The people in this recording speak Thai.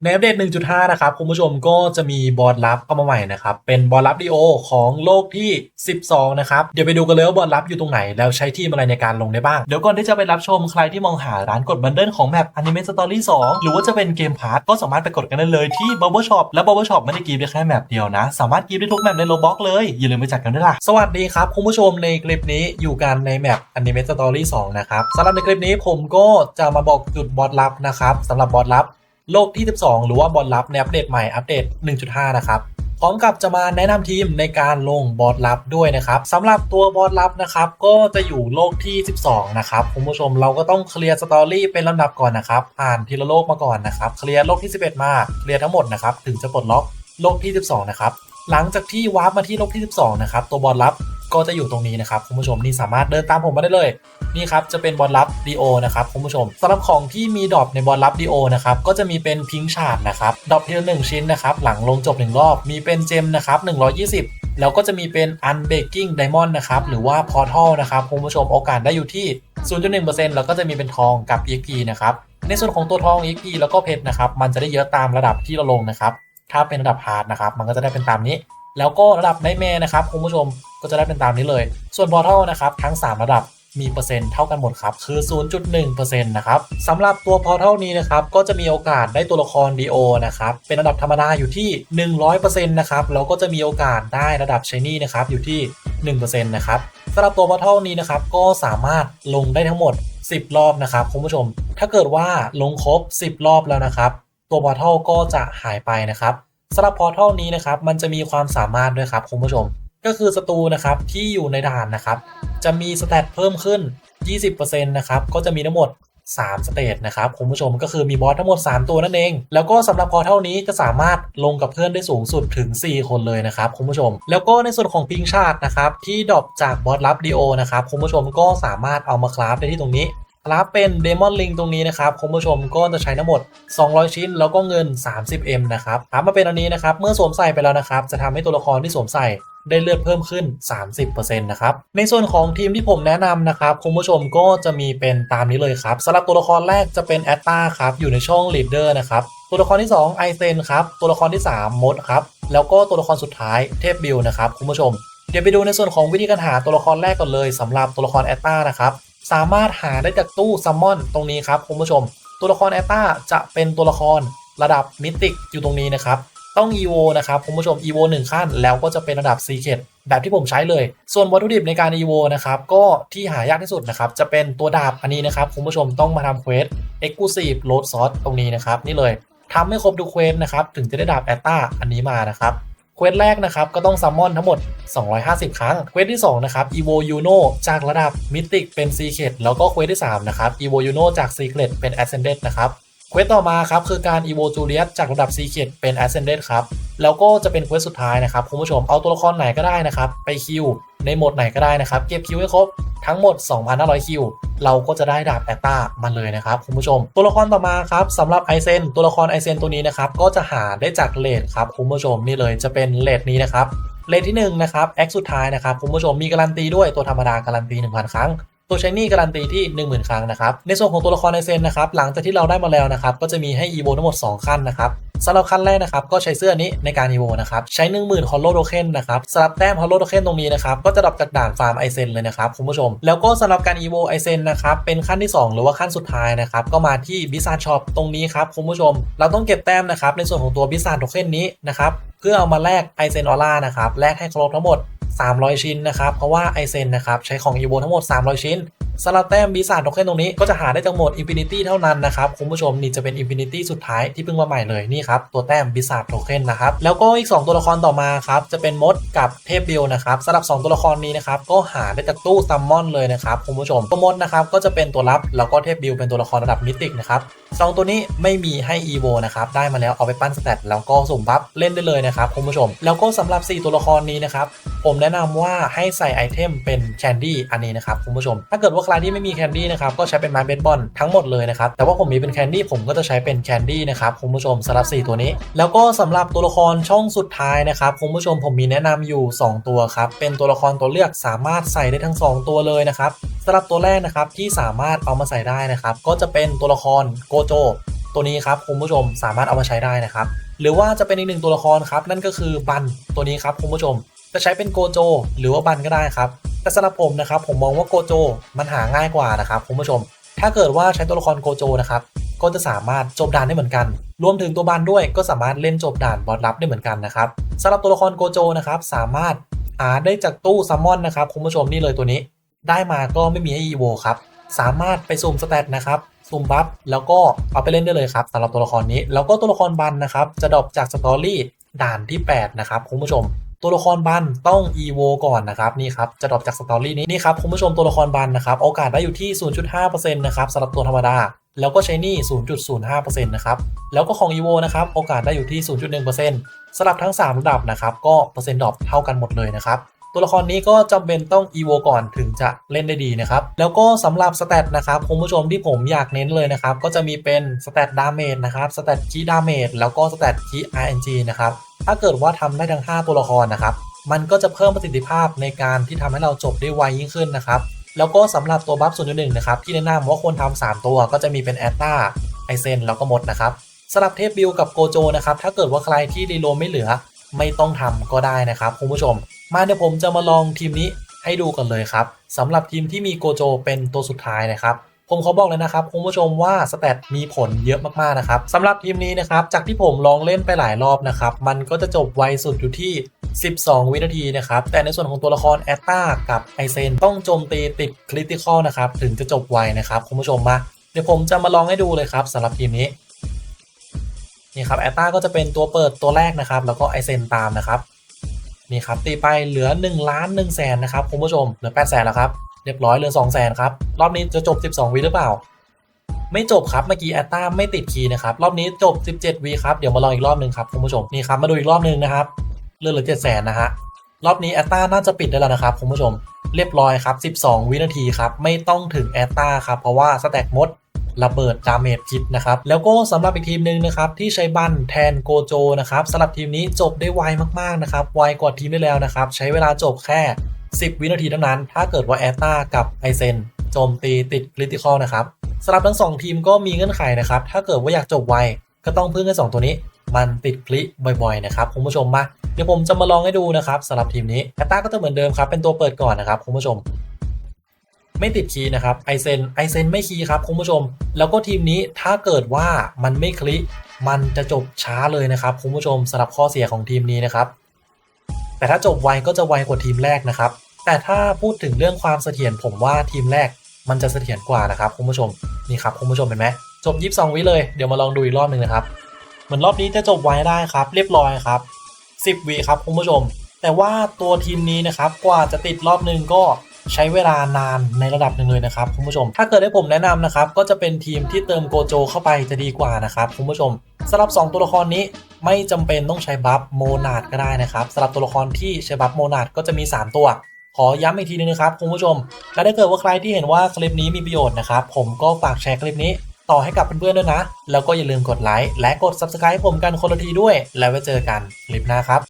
ในอัปเดต 1.5 นะครับคุณผู้ชมก็จะมีบอร์ดลับเข้ามาใหม่นะครับเป็นบอร์ดลับดีโอของโลกที่ 12 นะครับเดี๋ยวไปดูกันเลยว่าบอร์ดลับอยู่ตรงไหนแล้วใช้ทีมอะไรในการลงได้บ้างเดี๋ยวก่อนที่จะไปรับชมใครที่มองหาร้านกดบันเดิลของแมป Anime Story 2 หรือว่าจะเป็นเกมพาร์ทก็สามารถไปกดกันได้เลยที่ Bubble Shop และ Bubble Shop ไม่ได้กีฟได้แค่แมปเดียวนะสามารถกีฟได้ทุกแมปใน Roblox เลยอย่าลืมไปจัดกันด้วยล่ะสวัสดีครับคุณผู้ชมในคลิปนี้อยู่กันในแมป Anime Story 2 นะครับสำหรับในคลิปนี้ผมก็จะมาบอกจุดบอร์ดลับนะครับสำหรับบอร์ดลับโลกที่ 12 หรือว่าบอร์ดลับในอัปเดตใหม่อัปเดต 1.5 นะครับพร้อมกับจะมาแนะนำทีมในการลงบอร์ดลับด้วยนะครับสำหรับตัวบอร์ดลับนะครับก็จะอยู่โลกที่ 12 นะครับคุณผู้ชมเราก็ต้องเคลียร์สตอรี่เป็นลำดับก่อนนะครับผ่านทีละโลกมาก่อนนะครับเคลียร์โลกที่ 11 มาเคลียร์ทั้งหมดนะครับถึงจะปลดล็อกโลกที่ 12 นะครับหลังจากที่วาร์ปมาที่โลกที่ 12 นะครับตัวบอร์ดลับก็จะอยู่ตรงนี้นะครับคุณผู้ชมนี่สามารถเดินตามผมมาได้เลยนี่ครับจะเป็นบอลลับดีโอนะครับคุณผู้ชมสำหรับของที่มีดรอปในบอลลับดีโอนะครับก็จะมีเป็นพิงชาร์ดนะครับดรอปทีละ1ชิ้นนะครับหลังลงจบ1รอบมีเป็นเจมนะครับ120แล้วก็จะมีเป็นอันเบกกิ้งไดมอนด์นะครับหรือว่าพอร์ทัลนะครับคุณผู้ชมโอกาสได้อยู่ที่ 0.1% แล้วก็จะมีเป็นทองกับ EXP นะครับในส่วนของตัวทอง EXP แล้วก็เพชรนะครับมันจะได้เยอะตามระดับที่เราลงนะครับถ้าเป็นระดับฮาร์ดนะครับมันก็จะได้เป็นตามนี้แล้วก็ระดับไนท์แมร์นะครับคุณผู้ชมก็จะได้เป็นตามนี้เลยส่วนพอร์ทัลนะครับทั้ง3ระดับมีเปอร์เซ็นต์เท่ากันหมดครับคือ 0.1% นะครับสำหรับตัวพอร์ทัลนี้นะครับก็จะมีโอกาสได้ตัวละคร DO นะครับเป็นระดับธรรมดาอยู่ที่ 100% นะครับแล้วก็จะมีโอกาสได้ระดับ Shiny นะครับอยู่ที่ 1% นะครับสำหรับตัวพอร์ทัลนี้นะครับก็สามารถลงได้ทั้งหมด10 รอบนะครับคุณผู้ชมถ้าเกิดว่าลงครบ10 รอบแล้วนะครับตัวพอร์ทัลก็จะหายไปนะครับสำหรับพอร์ทัลนี้นะครับมันจะมีความสามารถด้วยครับคุณผู้ชมก็คือศัตรูนะครับที่อยู่ในด่านนะครับจะมีสเตตเพิ่มขึ้น 20% นะครับก็จะมีทั้งหมด3สเตจนะครับคุณผู้ชมก็คือมีบอสทั้งหมด3ตัวนั่นเองแล้วก็สำหรับพอเท่านี้จะสามารถลงกับเพื่อนได้สูงสุดถึง4คนเลยนะครับคุณผู้ชมแล้วก็ในส่วนของพิงชาร์ดนะครับที่ดรอปจากบอสลับดีโอนะครับคุณผู้ชมก็สามารถเอามาคราฟได้ที่ตรงนี้คราฟเป็นเดมอนลิงตรงนี้นะครับคุณผู้ชมก็จะใช้ทั้งหมด200ชิ้นแล้วก็เงิน 30M นะครับถามมาเป็นอันนี้นะครับเมื่อสวมใส่ไปแล้วนะครับจะทำให้ตัวละครที่สวมใส่ได้เลือดเพิ่มขึ้น 30% นะครับในส่วนของทีมที่ผมแนะนำนะครับคุณผู้ชมก็จะมีเป็นตามนี้เลยครับสำหรับตัวละครแรกจะเป็นแอตตาครับอยู่ในช่องลีดเดอร์นะครับตัวละครที่2ไอเซนครับตัวละครที่3มดครับแล้วก็ตัวละครสุดท้ายเทพบิลนะครับคุณผู้ชมเดี๋ยวไปดูในส่วนของวิธีการหาตัวละครแรกก่อนเลยสำหรับตัวละครแอตตานะครับสามารถหาได้จากตู้ซัมมอนตรงนี้ครับคุณผู้ชมตัวละครแอตตาจะเป็นตัวละครระดับมิติกอยู่ตรงนี้นะครับต้อง EVO นะครับคุณผู้ชม EVO 1 ขั้นแล้วก็จะเป็นระดับ Secret แบบที่ผมใช้เลยส่วนวัตถุดิบในการ EVO นะครับก็ที่หายากที่สุดนะครับจะเป็นตัวดาบอันนี้นะครับคุณผู้ชมต้องมาทำเควส Exclusive Load Sauce ตรงนี้นะครับนี่เลยทำให้ครบทุกเควสนะครับถึงจะได้ดาบแอตตาอันนี้มานะครับเควสแรกนะครับก็ต้องซัมมอนทั้งหมด250 ครั้งเควสที่2นะครับ EVO Yuno จากระดับ Mythic เป็น Secret แล้วก็เควสที่3นะครับ EVO Yuno จาก Secret เป็น Ascended นะครับเควสต่อมาครับคือการ EVO Juliet จากระดับ Secret เป็น Ascended ครับแล้วก็จะเป็นเควสสุดท้ายนะครับคุณผู้ชมเอาตัวละครไหนก็ได้นะครับไปคิวในโหมดไหนก็ได้นะครับเก็บคิวให้ครบทั้งหมด 2,500 คิวเราก็จะได้ดาบแอตตามันเลยนะครับคุณผู้ชมตัวละครต่อมาครับสำหรับไอเซนตัวละครไอเซนตัวนี้นะครับก็จะหาได้จากเลทครับคุณผู้ชมนี่เลยจะเป็นเลทนี้นะครับเลทที่1นะครับแอคสุดท้ายนะครับคุณผู้ชมมีการันตีด้วยตัวธรรมดาการันตี 1,000 ครั้งตัวใช้นี่การันตีที่ 10,000 ครั้งนะครับในส่วนของตัวละครไอเซนนะครับหลังจากที่เราได้มาแล้วนะครับก็จะมีให้อีโวทั้งหมด2ขั้นนะครับสำหรับขั้นแรกนะครับก็ใช้เสื้อนี้ในการอีโวนะครับใช้ 10,000 ฮอลโลโทเค็นนะครับสำหรับแต้มฮอลโลโทเค็นตรงนี้นะครับก็จะดรอปจากด่านฟาร์มไอเซนเลยนะครับคุณผู้ชมแล้วก็สำหรับการอีโวไอเซนนะครับเป็นขั้นที่2หรือว่าขั้นสุดท้ายนะครับก็มาที่บิซาร์ช็อปตรงนี้ครับคุณผู้ชมเราต้องเก็บแต้มนะครับในส่วนของตัวบิซาร์โทเค็นนี้นะครับเพื่อเอามาแลกไอเซนออร่านะครับแลกให้ครบทั้งหมด300 ชิ้นนะครับเพราะว่าไอเซนนะครับใช้ของอีโวทั้งหมด300 ชิ้นสำหรับแต้มบิซาร์โทเค็นตรงนี้ก็จะหาได้จากโหมดอินฟินิตี้เท่านั้นนะครับคุณผู้ชมนี่จะเป็นอินฟินิตี้สุดท้ายที่เพิ่งมาใหม่เลยนี่ครับตัวแต้มบิซาร์โทเค็นนะครับแล้วก็อีก2ตัวละครต่อมาครับจะเป็นมดกับเทพบิลนะครับสำหรับ2ตัวละครนี้นะครับก็หาได้จากตู้ซัมมอนเลยนะครับคุณผู้ชมตัวมดนะครับก็จะเป็นตัวรับแล้วก็เทพบิลเป็นตัวละครระดับมิติกนะครับ2ตัวนี้ไม่มีให้อีโวนะครับได้มาแล้วเอาไปปั้นสเตตแล้วก็สุ่มบัฟเล่นได้เลยนะครับคุณผู้ชมแล้วก็สำหรับ4ตัวละครนี้นะครับผมแนะนำว่าให้ใส่ไอเทมเป็นแคนดี้อันนี้นะครับคุณผู้ชมถ้าเกิดว่าใครที่ไม่มีแคนดี้นะครับก็ใช้เป็นไม้เบสบอลทั้งหมดเลยนะครับแต่ว่าผมมีเป็นแคนดี้ผมก็จะใช้เป็นแคนดี้นะครับคุณผู้ชมสำหรับ4ตัวนี้แล้วก็สำหรับตัวละครช่องสุดท้ายนะครับคุณผู้ชมผมมีแนะนำอยู่2ตัวครับเป็นตัวละครตัวเลือกสามารถใส่ได้ทั้ง2ตัวเลยนะครับสำหรับตัวแรกนะครับที่สามารถเอามาใส่ได้นะครับก็จะเป็นตัวละครโกโจ ตัวนี้ครับคุณผู้ชมสามารถเอามาใช้ได้นะครับหรือว่าจะเป็นอีกหนึ่งตัวละครครับนั่นก็คือบันตัวนี้ครับคุณผู้ชมจะใช้เป็นโกโจหรือว่าบันก็ได้ครับแต่สำหรับผมนะครับผมมองว่าโกโจมันหาง่ายกว่านะครับคุณผู้ชมถ้าเกิดว่าใช้ตัวละครโกโจนะครับก็จะสามารถจบด่านได้เหมือนกันรวมถึงตัวบันด้วยก็สามารถเล่นจบด่านบอสลับได้เหมือนกันนะครับสำหรับตัวละครโกโจนะครับสามารถหาได้จากตู้ซัมมอนนะครับคุณผู้ชมนี่เลยตัวนี้ได้มาก็ไม่มีให้อีโวครับสามารถไปสุ่มสเตตนะครับสุ่มบัฟแล้วก็เอาไปเล่นได้เลยครับสำหรับตัวละครนี้แล้วก็ตัวละครบันนะครับจะดรอปจากสตอรี่ด่านที่8นะครับคุณผู้ชมตัวละครบันต้อง EVO ก่อนนะครับนี่ครับจะดรอปจากสตอรี่นี้นี่ครับคุณผู้ชมตัวละครบันนะครับโอกาสได้อยู่ที่ 0.5% นะครับสำหรับตัวธรรมดาแล้วก็ใช้นี่ 0.05% นะครับแล้วก็ของ EVO นะครับโอกาสได้อยู่ที่ 0.1% สำหรับทั้ง3ระดับนะครับก็เปอร์เซ็นต์ดรอปเท่ากันหมดเลยนะครับตัวละครนี้ก็จำเป็นต้อง EVO ก่อนถึงจะเล่นได้ดีนะครับแล้วก็สำหรับสเตตนะครับคุณผู้ชมที่ผมอยากเน้นเลยนะครับก็จะมีเป็นสเตตดาเมจนะครับสเตตคีย์ดาเมจแล้วก็สเตตคีย์ RNG นะครับถ้าเกิดว่าทำได้ทั้ง5ตัวละครนะครับมันก็จะเพิ่มประสิทธิภาพในการที่ทำให้เราจบได้ไวยิ่งขึ้นนะครับแล้วก็สำหรับตัวบัฟ 0.1 นะครับที่แนะนำว่าควรทำ3ตัวก็จะมีเป็นแอตตาไอเซนแล้วก็มดนะครับสำหรับเทพบิลกับโกโจนะครับถ้าเกิดว่าใครที่รีโลไม่เหลือไม่ต้องทำก็ได้นะครับคุณผู้ชมมาเดี๋ยวผมจะมาลองทีมนี้ให้ดูกันเลยครับสำหรับทีมที่มีโกโจเป็นตัวสุดท้ายนะครับผมขอบอกเลยนะครับคุณผู้ชมว่าสแตทมีผลเยอะมากๆนะครับสำหรับทีมนี้นะครับจากที่ผมลองเล่นไปหลายรอบนะครับมันก็จะจบไวสุดอยู่ที่12 วินาทีนะครับแต่ในส่วนของตัวละครแอตตากับไอเซนต้องโจมตีติดคริติคอลนะครับถึงจะจบไวนะครับคุณผู้ชมมาเดี๋ยวผมจะมาลองให้ดูเลยครับสำหรับทีมนี้นี่ครับแอตตาก็จะเป็นตัวเปิดตัวแรกนะครับแล้วก็ไอเซนตามนะครับนี่ครับตีไปเหลือ1,100,000นะครับคุณผู้ชมเหลือ800,000แล้วครับเรียบร้อยเหลือ200,000ครับรอบนี้จะจบ12 วิหรือเปล่าไม่จบครับเมื่อกี้แอตตาไม่ติดคีย์นะครับรอบนี้จบ17 วิครับเดี๋ยวมาลองอีกรอบหนึ่งครับคุณผู้ชมนี่ครับมาดูอีกรอบหนึ่งนะครับเหลือ700,000นะฮะรอบนี้แอตตาน่าจะปิดได้แล้วนะครับคุณผู้ชมเรียบร้อยครับ12 วินาทีครับไม่ต้องถึงแอตตาครับเพราะว่าสแต็กมดระเบิดดาเมจพิษนะครับแล้วก็สำหรับอีกทีมหนึ่งนะครับที่ใช้บันแทนโกโจนะครับสำหรับทีมนี้จบได้ไวมากๆนะครับไวกว่าทีมได้แล้วนะครับใช้เวลาจบแค่10 วินาทีเท่านั้นถ้าเกิดว่าแอตตากับไอเซนโจมตีติดคริติคอลนะครับสำหรับทั้ง2ทีมก็มีเงื่อนไขนะครับถ้าเกิดว่าอยากจบไวก็ต้องพึ่งกัน2ตัวนี้มันติดคลิบ่อยๆนะครับคุณผู้ชมมาเดี๋ยวผมจะมาลองให้ดูนะครับสำหรับทีมนี้แอตตาก็จะเหมือนเดิมครับเป็นตัวเปิดก่อนนะครับคุณผู้ชมไม่ติดคีย์นะครับไอเซนไม่คีย์ครับคุณผู้ชมแล้วก็ทีมนี้ถ้าเกิดว่ามันไม่คลิมันจะจบช้าเลยนะครับคุณผู้ชมสำหรับข้อเสียของทีมนี้นะครับแต่ถ้าจบไวก็จะไวกว่าทีมแรกนะครับแต่ถ้าพูดถึงเรื่องความเสถียรผมว่าทีมแรกมันจะเสถียรกว่านะครับคุณผู้ชมนี่ครับคุณผู้ชมเห็นไหมจบ22 วิเลยเดี๋ยวมาลองดูอีกรอบหนึ่งนะครับเหมือนรอบนี้จะจบไวได้ครับเรียบร้อยครับ10 วิครับคุณผู้ชมแต่ว่าตัวทีมนี้นะครับกว่าจะติดรอบหนึ่งก็ใช้เวลานานในระดับหนึ่งเลยนะครับคุณผู้ชมถ้าเกิดให้ผมแนะนำนะครับก็จะเป็นทีมที่เติมโกโจเข้าไปจะดีกว่านะครับคุณผู้ชมสำหรับ2ตัวละครนี้ไม่จำเป็นต้องใช้บัฟโมนาดก็ได้นะครับสำหรับตัวละครที่ใช้บัฟโมนาดก็จะมี3ตัวขอย้ำอีกทีนึงนะครับคุณผู้ชมและถ้าเกิดว่าใครที่เห็นว่าคลิปนี้มีประโยชน์นะครับผมก็ฝากแชร์คลิปนี้ต่อให้กับเพื่อนๆด้วยนะแล้วก็อย่าลืมกดไลค์และกด Subscribe ผมกันคนละทีด้วยแล้วไว้เจอกันคลิปหน้าครับ